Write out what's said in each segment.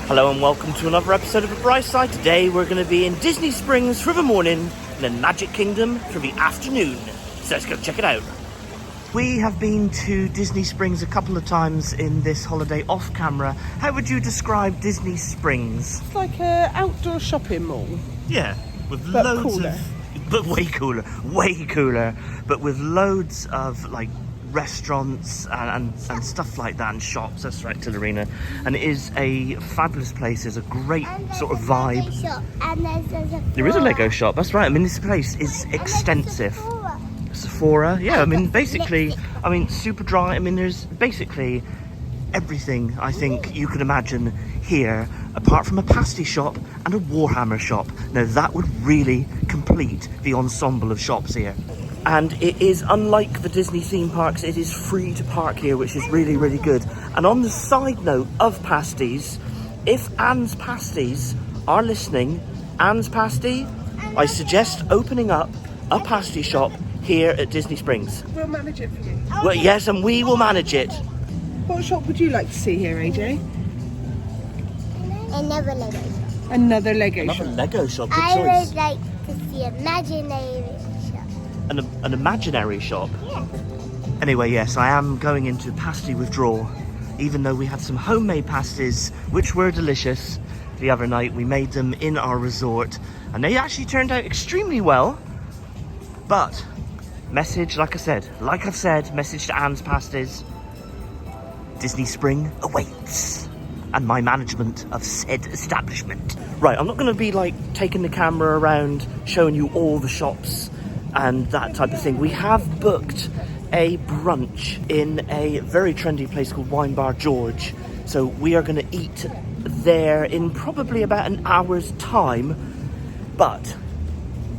Hello and welcome to another episode of The Bright Side. Today we're going to be in Disney Springs for the morning and then Magic Kingdom for the afternoon. So let's go check it out. We have been to Disney Springs a couple of times in this holiday off camera. How would you describe Disney Springs? It's like an outdoor shopping mall. Yeah, with but loads cooler. but way cooler, but with loads of like restaurants and stuff like that and shops. That's right, Tillerina. And it is a fabulous place. There's a great sort of vibe. There is a Lego shop, that's right. I mean, this place is extensive. Sephora, yeah, I mean, basically, super dry. I mean, there's basically everything I think you could imagine here, apart from a pasty shop and a Warhammer shop. Now, that would really complete the ensemble of shops here. And it is, unlike the Disney theme parks, it is free to park here, which is really, really good. And on the side note of pasties, if Anne's Pasties are listening, Anne's Pasty, I suggest opening up a pasty shop here at Disney Springs. We'll manage it for you. Well, yes, and we will manage it. What shop would you like to see here, AJ? Another Lego shop. Another Lego Another shop. Lego shop, good I choice. would like to see imaginary shop. An imaginary shop? Yeah. Anyway, yes, I am going into pasty withdrawal. Even though we had some homemade pasties, which were delicious the other night. We made them in our resort, and they actually turned out extremely well. But, message, like I've said, message to Anne's Pasties. Disney Spring awaits. And my management of said establishment. Right, I'm not going to be like taking the camera around, showing you all the shops and that type of thing. We have booked a brunch in a very trendy place called Wine Bar George. So we are going to eat there in probably about an hour's time. But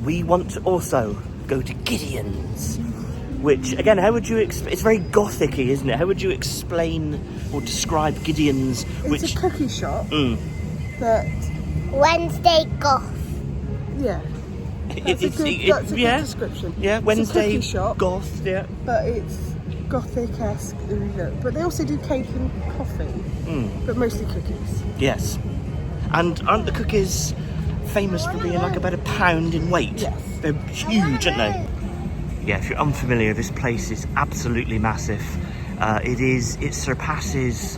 we want to also go to Gideon's, which again, how would you it's very gothic-y, isn't it? How would you explain or describe Gideon's? It's a cookie shop that... Wednesday goth. Yeah. That's a good description. Yeah, It's Wednesday a cookie shop, goth, yeah. but it's gothic-esque in look. But they also do cake and coffee, but mostly cookies. Yes. And aren't the cookies famous for being like about £1 in weight? Yes. They're huge, aren't they? Yeah, if you're unfamiliar, this place is absolutely massive. It surpasses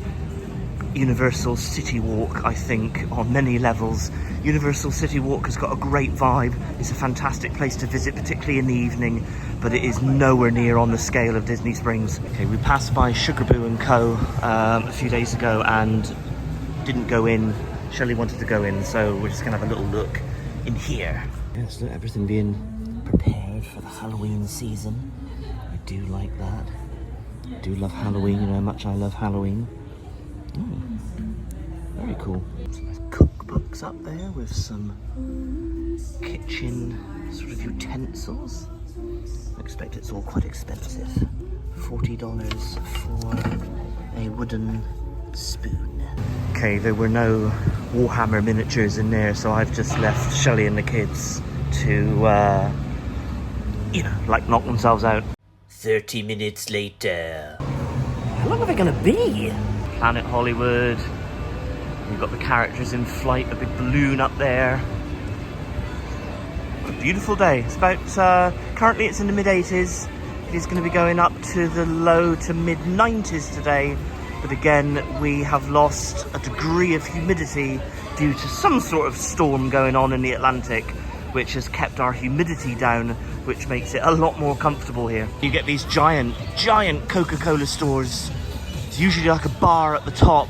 Universal City Walk, I think, on many levels. Universal City Walk has got a great vibe. It's a fantastic place to visit, particularly in the evening, but it is nowhere near on the scale of Disney Springs. Okay, we passed by Sugarboo & Co. A few days ago and didn't go in. Shelley wanted to go in, so we're just going to have a little look in here. Yes, look, everything being prepared for the Halloween season. I do like that. I do love Halloween, you know how much I love Halloween. Very cool. Some nice cookbooks up there with some kitchen sort of utensils. I expect it's all quite expensive. $40 for a wooden spoon. Okay, there were no Warhammer miniatures in there, so I've just left Shelley and the kids to, knock themselves out. 30 minutes later. How long are they going to be? Planet Hollywood. We've got the characters in flight, a big balloon up there. What a beautiful day. It's about, currently it's in the mid-80s. It is going to be going up to the low to mid-90s today. But again, we have lost a degree of humidity due to some sort of storm going on in the Atlantic, which has kept our humidity down, which makes it a lot more comfortable here. You get these giant Coca-Cola stores. It's usually like a bar at the top,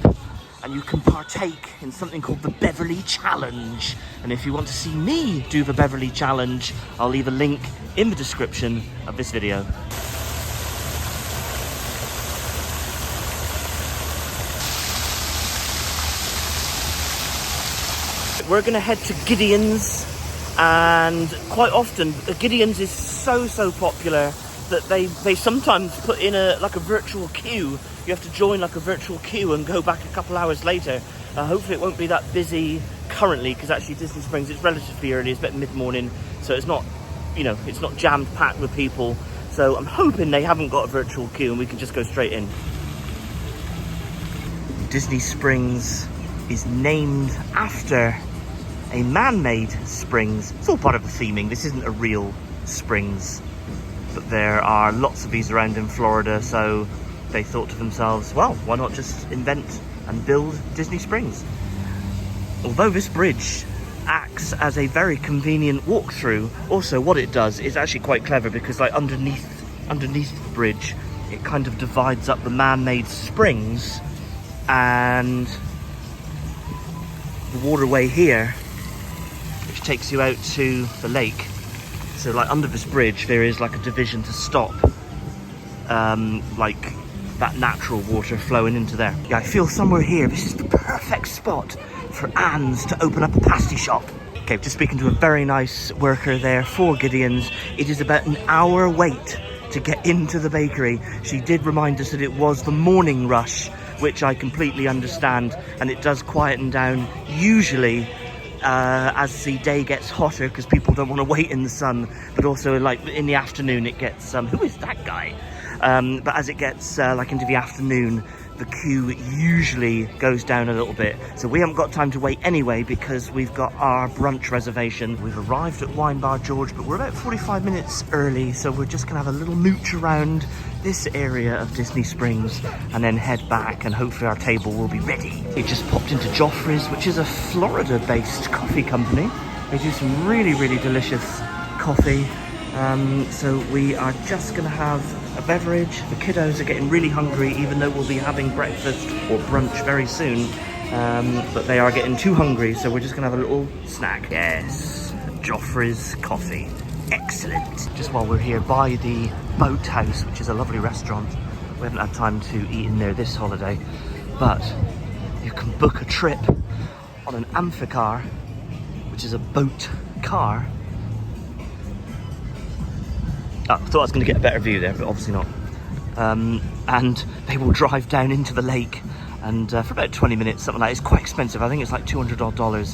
and you can partake in something called the Beverly Challenge. And if you want to see me do the Beverly Challenge, I'll leave a link in the description of this video. We're gonna head to Gideon's, and quite often Gideon's is so popular that they sometimes put in a virtual queue. You have to join like a virtual queue and go back a couple hours later. Hopefully it won't be that busy currently, because actually Disney Springs, it's relatively early, it's about mid-morning, so it's not, it's not jammed packed with people. So I'm hoping they haven't got a virtual queue and we can just go straight in. Disney Springs is named after a man-made springs. It's all part of the theming. This isn't a real springs, but there are lots of these around in Florida, so they thought to themselves, well, why not just invent and build Disney Springs? Although this bridge acts as a very convenient walk-through, also what it does is actually quite clever, because like underneath the bridge, it kind of divides up the man-made springs and the waterway here, which takes you out to the lake. So like under this bridge there is like a division to stop like that natural water flowing into there. Yeah, I feel somewhere here this is the perfect spot for Anne's to open up a pasty shop. Okay, just speaking to a very nice worker there for Gideon's. It is about an hour wait to get into the bakery. She did remind us that it was the morning rush, which I completely understand, and it does quieten down usually as the day gets hotter, because people don't want to wait in the sun, but also like in the afternoon it gets who is that guy? But as it gets like into the afternoon, the queue usually goes down a little bit. So we haven't got time to wait anyway, because we've got our brunch reservation. We've arrived at Wine Bar George, but we're about 45 minutes early, so we're just gonna have a little mooch around this area of Disney Springs and then head back, and hopefully our table will be ready. It just popped into Joffrey's, which is a Florida-based coffee company. They do some really, really delicious coffee. So we are just gonna have a beverage. The kiddos are getting really hungry, even though we'll be having breakfast or brunch very soon. But they are getting too hungry, so we're just gonna have a little snack. Yes, Joffrey's coffee. Excellent. Just while we're here by the Boathouse, which is a lovely restaurant. We haven't had time to eat in there this holiday, but you can book a trip on an amphicar, which is a boat car. Oh, I thought I was going to get a better view there, but obviously not. And they will drive down into the lake, and for about 20 minutes, something like that. It's quite expensive. I think it's like $200 odd,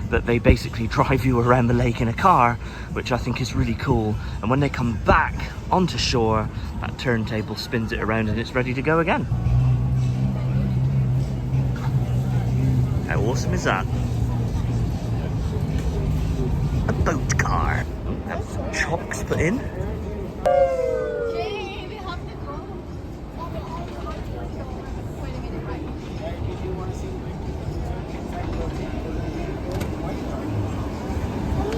but they basically drive you around the lake in a car, which I think is really cool. And when they come back onto shore, that turntable spins it around and it's ready to go again. How awesome is that? A boat car. Have some chocks put in.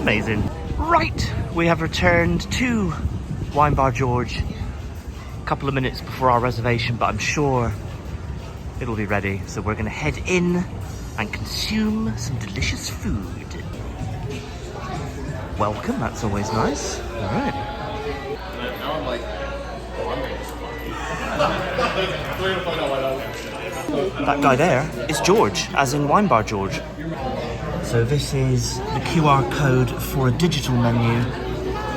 Amazing. Right, we have returned to Wine Bar George a couple of minutes before our reservation, but I'm sure it'll be ready. So we're gonna head in and consume some delicious food. Welcome, that's always nice. All right. Now I'm like, That guy there is George, as in Wine Bar George. So this is the QR code for a digital menu.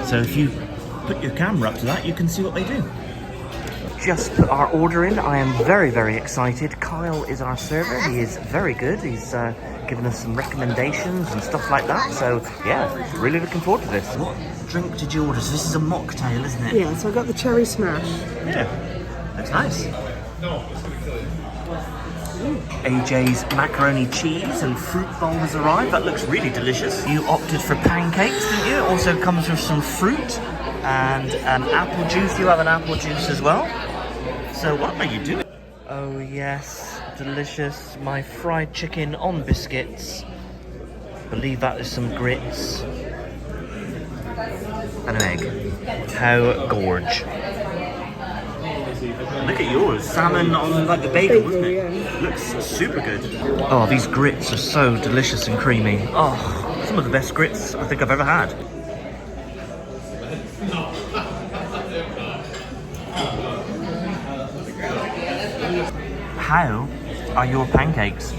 So if you put your camera up to that, you can see what they do. Just put our order in. I am very, very excited. Kyle is our server. He is very good. He's given us some recommendations and stuff like that. So yeah, really looking forward to this. What drink did you order? So this is a mocktail, isn't it? Yeah, so I got the cherry smash. Yeah, that's nice. AJ's macaroni cheese and fruit bowl has arrived. That looks really delicious. You opted for pancakes, didn't you? It also comes with some fruit and apple juice. You have an apple juice as well. So what are you doing? Oh yes, delicious. My fried chicken on biscuits. I believe that is some grits and an egg. How gorge. Look at yours, salmon on like the bagel, wasn't it? Yeah. Looks super good. Oh, these grits are so delicious and creamy. Oh, some of the best grits I think I've ever had. How are your pancakes?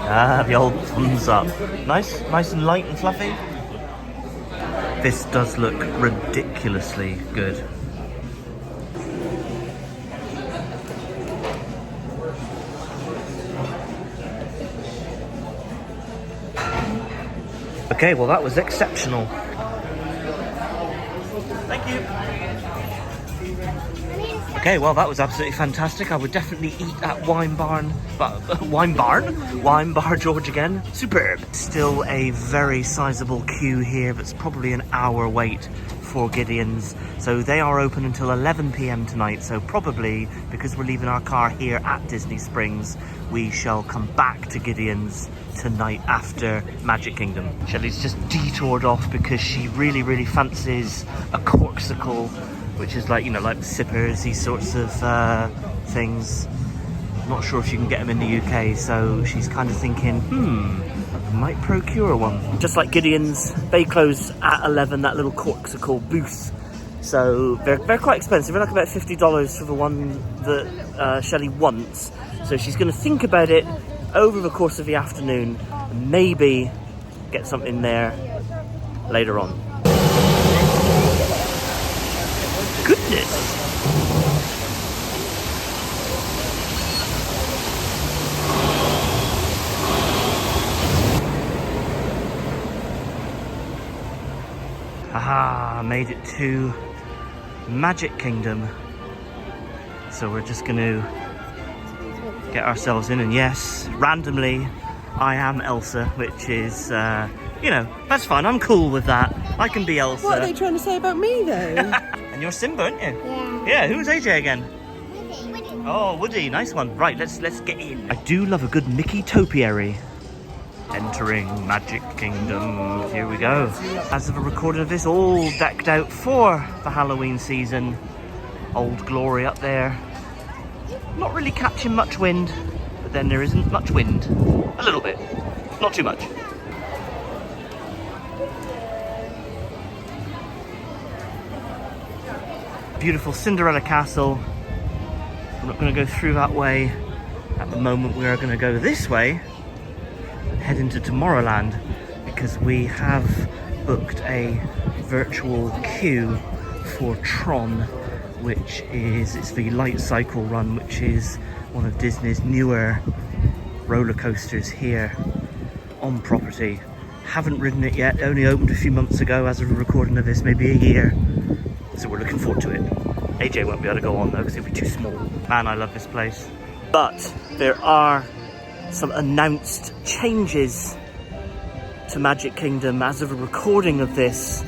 Ah, the old thumbs up. Nice and light and fluffy. This does look ridiculously good. Okay, well that was exceptional. Thank you. Okay, well that was absolutely fantastic. I would definitely eat at Wine Bar George again. Superb. Still a very sizable queue here, but it's probably an hour wait for Gideon's. So they are open until 11 p.m. tonight. So probably, because we're leaving our car here at Disney Springs, we shall come back to Gideon's tonight after Magic Kingdom. Shelley's just detoured off because she really fancies a corksicle, which is like, you know, like sippers, these sorts of things. Not sure if you can get them in the UK, so she's kind of thinking, I might procure one. Just like Gideon's, they close at 11, that little corksicle booth. So they're quite expensive. They're like about $50 for the one that Shelley wants. So she's going to think about it over the course of the afternoon and maybe get something there later on. Goodness! Aha, made it to Magic Kingdom. So we're just going to get ourselves in, and yes, randomly, I am Elsa, which is, you know, that's fine. I'm cool with that. I can be Elsa. What are they trying to say about me, though? And you're Simba, aren't you? Yeah. Yeah, who's AJ again? Woody. Oh, Woody, nice one. Right, let's get in. I do love a good Mickey topiary. Entering Magic Kingdom. Here we go. As of a recording of this, all decked out for the Halloween season. Old Glory up there. Not really catching much wind, but then there isn't much wind. A little bit, not too much. Beautiful Cinderella Castle. I'm not going to go through that way at the moment. We are going to go this way and head into Tomorrowland because we have booked a virtual queue for Tron, which is, it's the Light Cycle Run, which is one of Disney's newer roller coasters here on property. Haven't ridden it yet, only opened a few months ago as of a recording of this, maybe a year. So we're looking forward to it. AJ won't be able to go on though because it'll be too small. Man, I love this place. But there are some announced changes to Magic Kingdom as of a recording of this.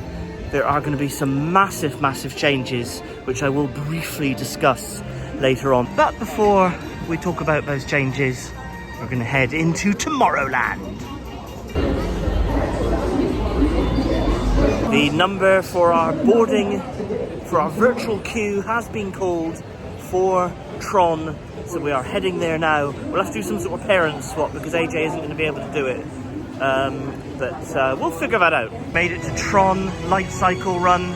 There are going to be some massive changes, which I will briefly discuss later on. But before we talk about those changes, we're going to head into Tomorrowland. The number for our boarding, for our virtual queue, has been called for Tron. So we are heading there now. We'll have to do some sort of parent swap because AJ isn't going to be able to do it. But we'll figure that out. Made it to Tron Light Cycle Run.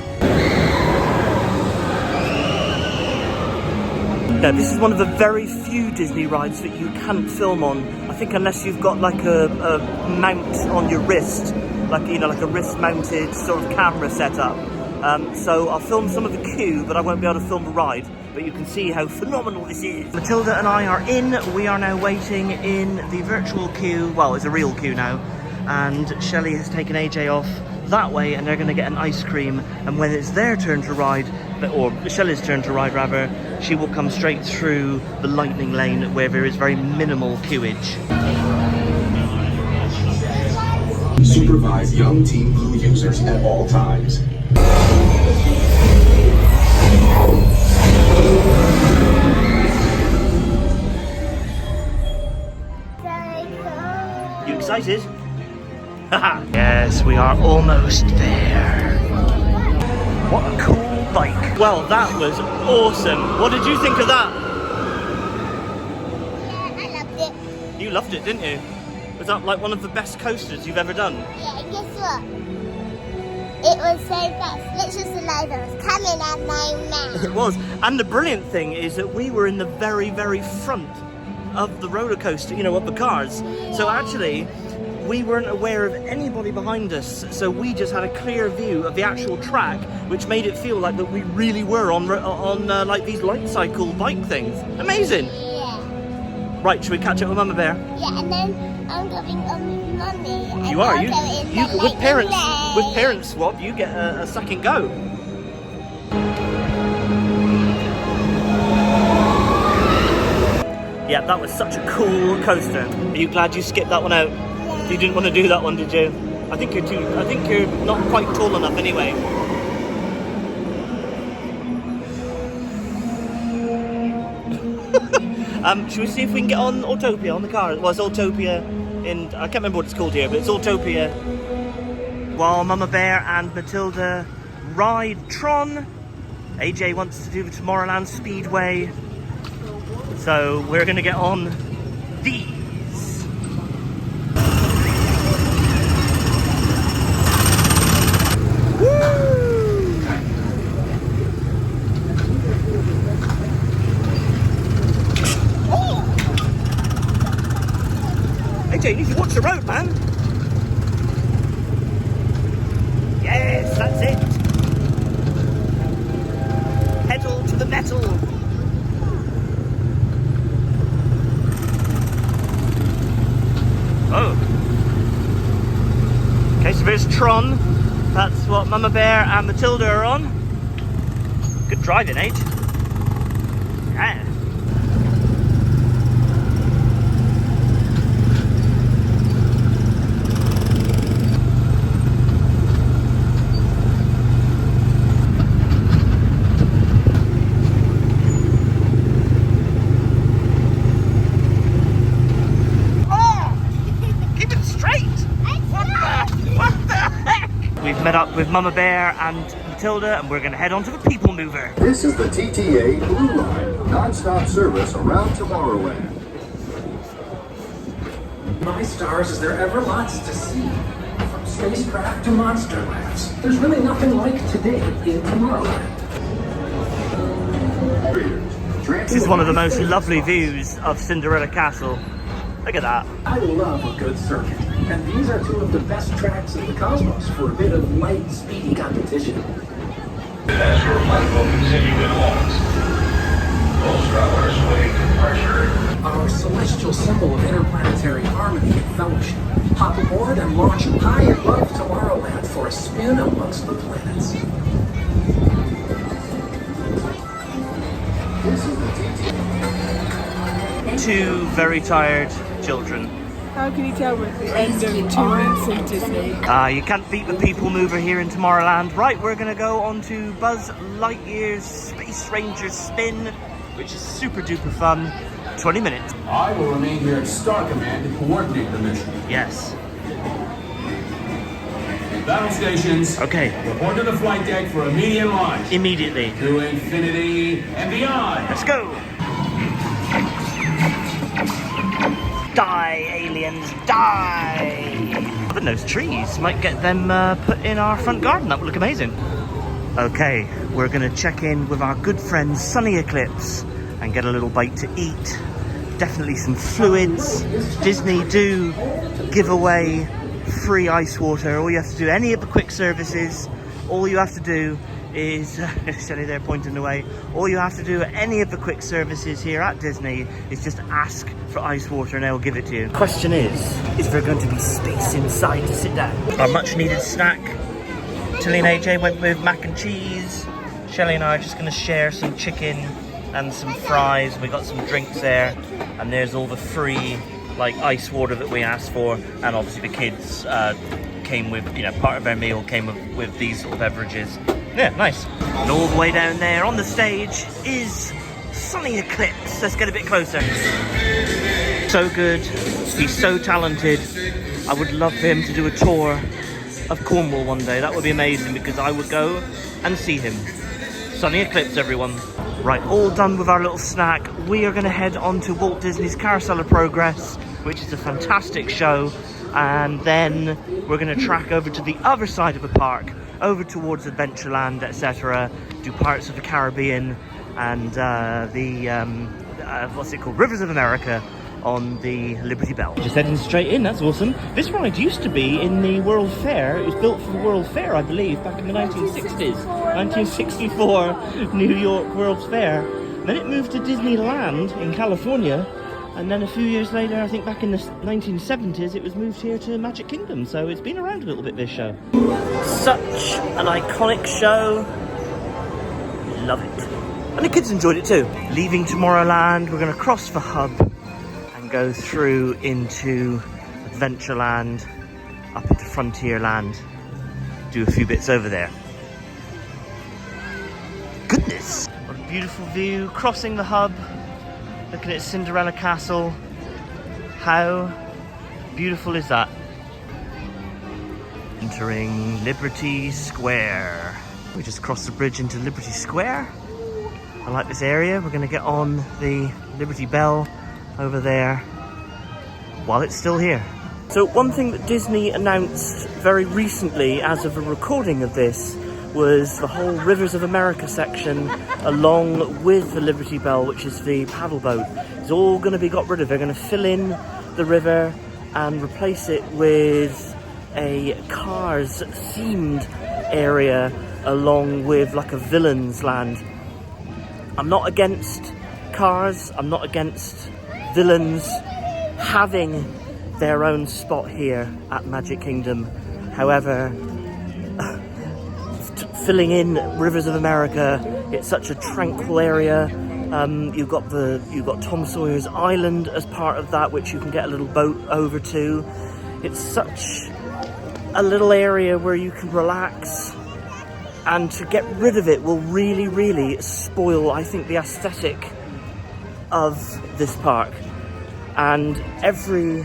Now, this is one of the very few Disney rides that you can't film on. I think unless you've got like a mount on your wrist, like, you know, like a wrist-mounted sort of camera setup. So I'll film some of the queue, but I won't be able to film the ride. But you can see how phenomenal this is. Matilda and I are in. We are now waiting in the virtual queue. Well, it's a real queue now. And Shelley has taken AJ off that way, and they're going to get an ice cream. And when it's their turn to ride, or Shelley's turn to ride rather, she will come straight through the lightning lane where there is very minimal queuage. Supervise young Team Blue users at all times. You excited? Yes, we are almost there. What a cool bike. Well, that was awesome. What did you think of that? Yeah, I loved it. You loved it, didn't you? Was that like one of the best coasters you've ever done? Yeah, and guess what? It was so fast. Literally the light was coming at my mouth. It was. And the brilliant thing is that we were in the very front of the roller coaster, you know, of the cars. So actually, we weren't aware of anybody behind us. So we just had a clear view of the actual track, which made it feel like that we really were on like these light cycle bike things. Amazing. Yeah. Right, should we catch up with Mama Bear? Yeah, and then I'm going on with Mummy. And You are. I'll You go in the with parents lane. with parent swap, you get a second go. Yeah, that was such a cool coaster. Are you glad you skipped that one out? You didn't want to do that one, did you? I think you're not quite tall enough anyway. Should we see if we can get on Autopia on the car? Well, it's Autopia in, I can't remember what it's called here, but it's Autopia. While Mama Bear and Matilda ride Tron, AJ wants to do the Tomorrowland Speedway. So we're gonna get on these. AJ, you need to watch the road, man. Yes, that's it. Pedal to the metal. Oh. Okay, so there's Tron. That's what Mama Bear and Matilda are on. Good driving, H. Yeah. Met up with Mama Bear and Matilda, and we're going to head on to the People Mover. This is the TTA Blue Line, non-stop service around Tomorrowland. My stars, is there ever lots to see? From spacecraft to monster labs. There's really nothing like today in Tomorrowland. This is one of the most lovely views of Cinderella Castle. Look at that. I love a good circuit. And these are two of the best tracks in the cosmos for a bit of light, speedy competition. As your flight will continue in walks, most travelers waiting departure. Our celestial symbol of interplanetary harmony and fellowship. Hop aboard and launch high above Tomorrowland for a spin amongst the planets. This is the TTA. Two very tired children. How can you tell with the end of 2 weeks in Disney? You can't beat the People Mover here in Tomorrowland. Right, we're going to go on to Buzz Lightyear's Space Ranger Spin, which is super duper fun. 20 minutes. I will remain here at Star Command to coordinate the mission. Yes. Battle stations. Okay. Report to the flight deck for immediate launch. Immediately. To infinity and beyond. Let's go. Die, aliens, die! But those trees might get them put in our front garden. That would look amazing. Okay, we're going to check in with our good friend Sunny Eclipse and get a little bite to eat. Definitely some fluids. Disney do give away free ice water. All you have to do, any of the quick services, all you have to do is, Shelley there pointing away, all you have to do at any of the quick services here at Disney is just ask for ice water and they'll give it to you. Question is there going to be space inside to sit down? Our much needed snack. Tilly and AJ went with mac and cheese. Shelley and I are just going to share some chicken and some fries. We got some drinks there, and there's all the free like ice water that we asked for, and obviously the kids came with, you know, part of their meal came with these sort of beverages. Yeah, nice. And all the way down there on the stage is Sunny Eclipse. Let's get a bit closer. So good. He's so talented. I would love for him to do a tour of Cornwall one day. That would be amazing because I would go and see him. Sunny Eclipse, everyone. Right, all done with our little snack. We are going to head on to Walt Disney's Carousel of Progress, which is a fantastic show. And then we're going to track over to the other side of the park, over towards Adventureland, etc. Do Pirates of the Caribbean and what's it called? Rivers of America on the Liberty Bell. Just heading straight in, that's awesome. This ride used to be in the World Fair. It was built for the World Fair, I believe, back in the 1960s. 1964 New York World's Fair. Then it moved to Disneyland in California. And then a few years later, I think back in the 1970s, it was moved here to Magic Kingdom. So it's been around a little bit, this show. Such an iconic show. Love it. And the kids enjoyed it too. Leaving Tomorrowland, we're going to cross the hub go through into Adventureland, up into Frontierland, do a few bits over there. Goodness! What a beautiful view, crossing the hub, looking at Cinderella Castle. How beautiful is that? Entering Liberty Square. We just crossed the bridge into Liberty Square. I like this area. We're going to get on the Liberty Bell over there while it's still here. So one thing that Disney announced very recently, as of a recording of this, was the whole Rivers of America section, along with the Liberty Bell, which is the paddle boat. It's all going to be got rid of. They're going to fill in the river and replace it with a Cars themed area, along with like a villain's land. I'm not against Cars, I'm not against villains having their own spot here at Magic Kingdom. However, filling in Rivers of America, it's such a tranquil area. You've got Tom Sawyer's Island as part of that, which you can get a little boat over to. It's such a little area where you can relax, and to get rid of it will really, really spoil, I think, the aesthetic of this park. And every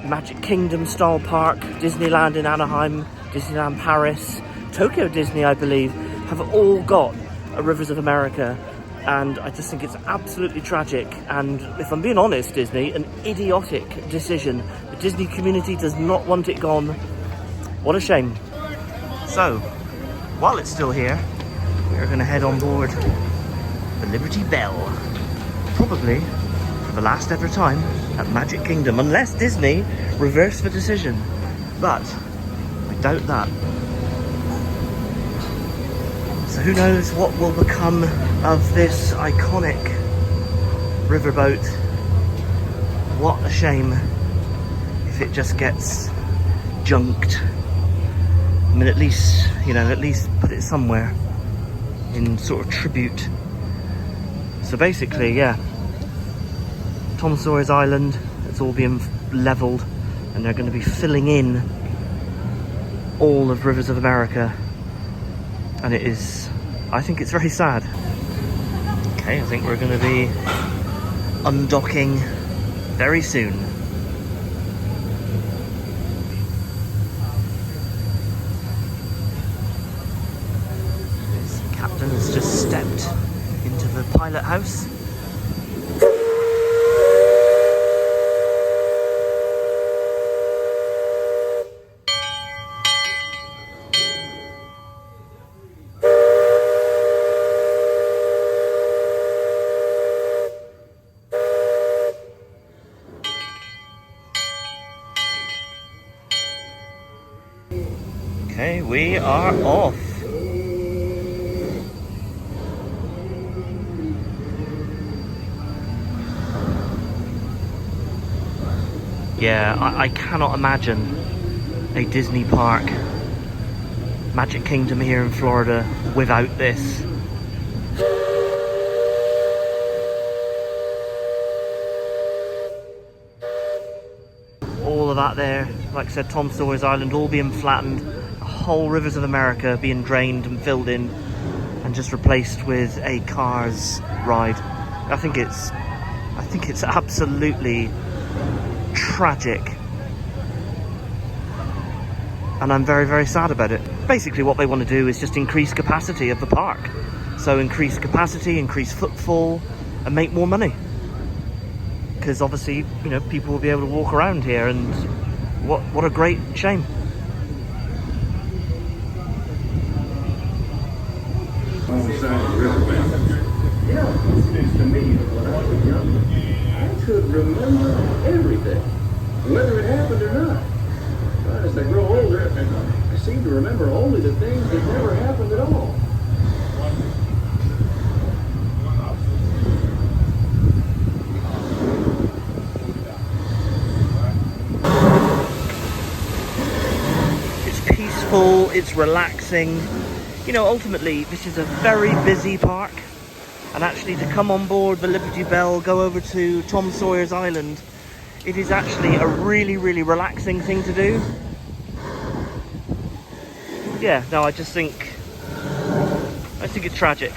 Magic Kingdom style park, Disneyland in Anaheim, Disneyland Paris, Tokyo Disney, I believe, have all got a Rivers of America, and I just think it's absolutely tragic, and if I'm being honest, Disney, an idiotic decision. The Disney community does not want it gone. What a shame. So, while it's still here, we're going to head on board the Liberty Bell, probably for the last ever time at Magic Kingdom, unless Disney reverse the decision, but I doubt that. So who knows what will become of this iconic riverboat. What a shame if it just gets junked. I mean, at least put it somewhere in sort of tribute. So basically, yeah, Tom Sawyer's Island, it's all being leveled, and they're going to be filling in all of Rivers of America, and I think it's very sad. Okay, I think we're going to be undocking very soon. This captain has just stepped into the pilot house. Okay, we are off. Yeah, I cannot imagine a Disney park, Magic Kingdom here in Florida, without this. All of that there, like I said, Tom Sawyer's Island all being flattened, the whole Rivers of America being drained and filled in and just replaced with a Cars ride. I think it's absolutely tragic, and I'm very, very sad about it. Basically what they want to do is just increase capacity of the park. So increase capacity, increase footfall, and make more money. Because obviously, you know, people will be able to walk around here, and what a great shame. Yeah, it seems to me that when I was young, I could remember everything, whether it happened or not. But as I grow older, I seem to remember only the things that never happened at all. It's peaceful, it's relaxing. You know, ultimately, this is a very busy park. and actually to come on board the Liberty Bell, go over to Tom Sawyer's Island, it is actually a really, really relaxing thing to do. Yeah, no, I think it's tragic.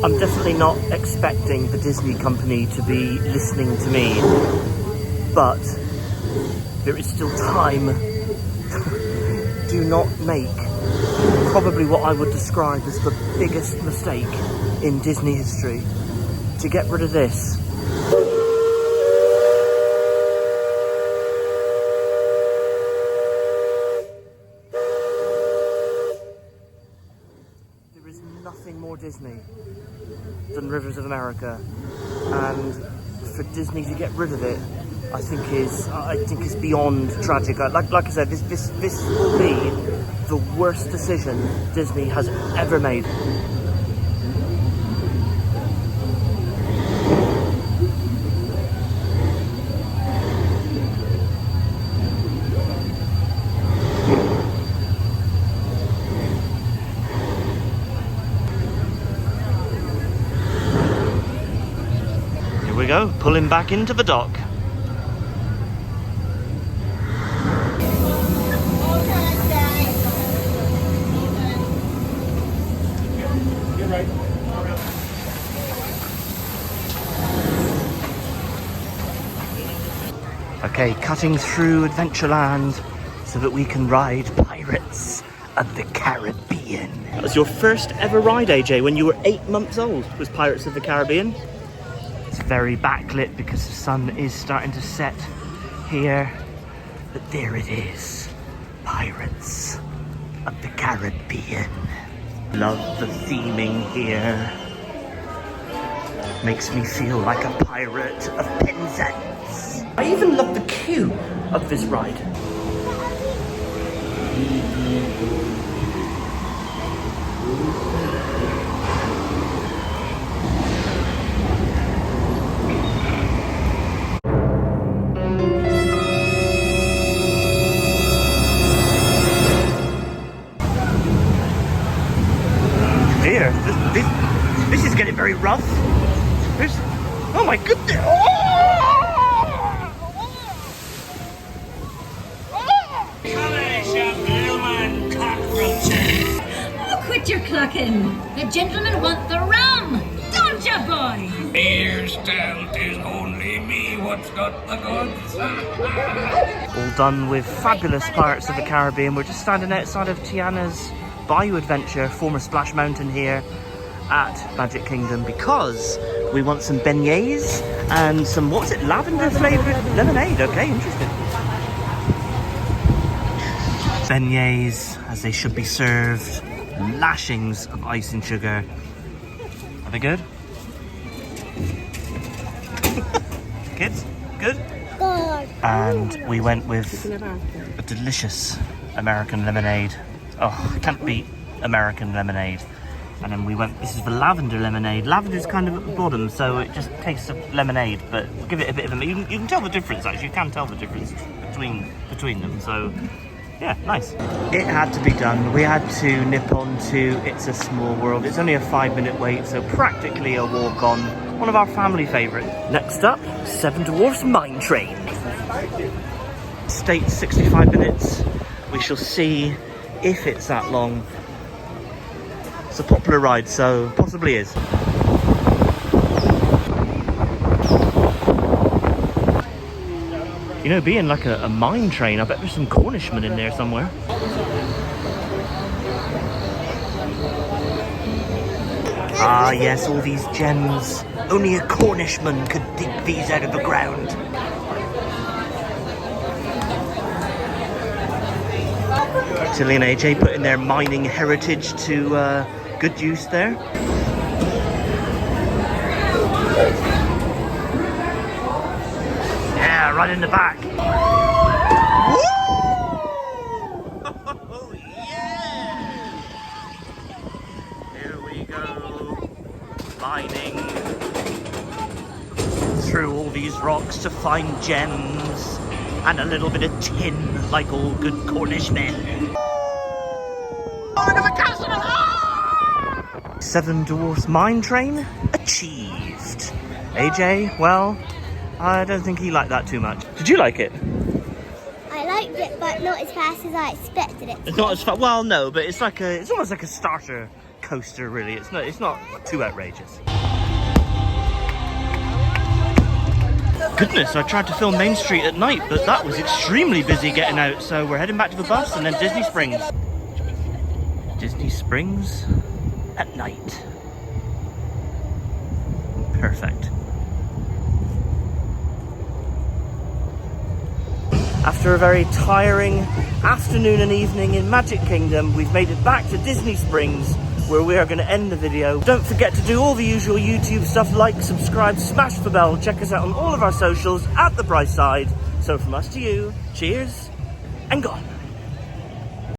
I'm definitely not expecting the Disney company to be listening to me, but there is still time. Do not make probably what I would describe as the biggest mistake in Disney history. To get rid of this. There is nothing more Disney than Rivers of America, and for Disney to get rid of it, I think is beyond tragic. Like I said, this will be the worst decision Disney has ever made. Here we go, pulling back into the dock. Okay, cutting through Adventureland so that we can ride Pirates of the Caribbean. That was your first ever ride, AJ, when you were 8 months old, was Pirates of the Caribbean. It's very backlit because the sun is starting to set here, but there it is, Pirates of the Caribbean. Love the theming here. Makes me feel like a pirate of Penzance. I even love the queue of this ride. Dear, this is getting very rough. Oh my goodness! Oh, quit your clucking. The gentlemen want the rum. Don't ya, boy? Here still, 'tis only me what's got the goods. All done with fabulous Pirates of the Caribbean. We're just standing outside of Tiana's Bayou Adventure, former Splash Mountain here at Magic Kingdom, because we want some beignets and some, what was it, lavender flavoured lemonade. Okay, interesting. Beignets, as they should be served, lashings of ice and sugar. Are they good? Kids, Good? God. And we went with a delicious American lemonade. Oh, I can't beat American lemonade. And then we went, this is the lavender lemonade. Lavender's kind of at the bottom, so it just tastes of lemonade, but we'll give it a bit of a... You can tell the difference, actually. You can tell the difference between them, so... Yeah, nice. It had to be done. We had to nip on to It's a Small World. It's only a 5-minute wait, so practically a walk on. One of our family favourites. Next up, Seven Dwarfs Mine Train. States 65 minutes. We shall see if it's that long. It's a popular ride, so possibly is. You know, being like a mine train, I bet there's some Cornishmen in there somewhere. Ah, yes, all these gems. Only a Cornishman could dig these out of the ground. Tilly and AJ putting their mining heritage to good use there. Yeah, right in the back. Woo! Oh, yeah! Here we go. Mining through all these rocks to find gems and a little bit of tin, like all good Cornishmen. Seven Dwarfs Mine Train achieved. AJ, well, I don't think he liked that too much. Did you like it? I liked it, but not as fast as I expected it. It's not as fast. Well, no, but it's almost like a starter coaster, really. It's not too outrageous. Goodness, I tried to film Main Street at night, but that was extremely busy getting out. So we're heading back to the bus and then Disney Springs. Disney Springs at night. Perfect. After a very tiring afternoon and evening in Magic Kingdom, we've made it back to Disney Springs, where we are going to end the video. Don't forget to do all the usual YouTube stuff, like, subscribe, smash the bell, check us out on all of our socials at The Bright Side. So from us to you, cheers and gone.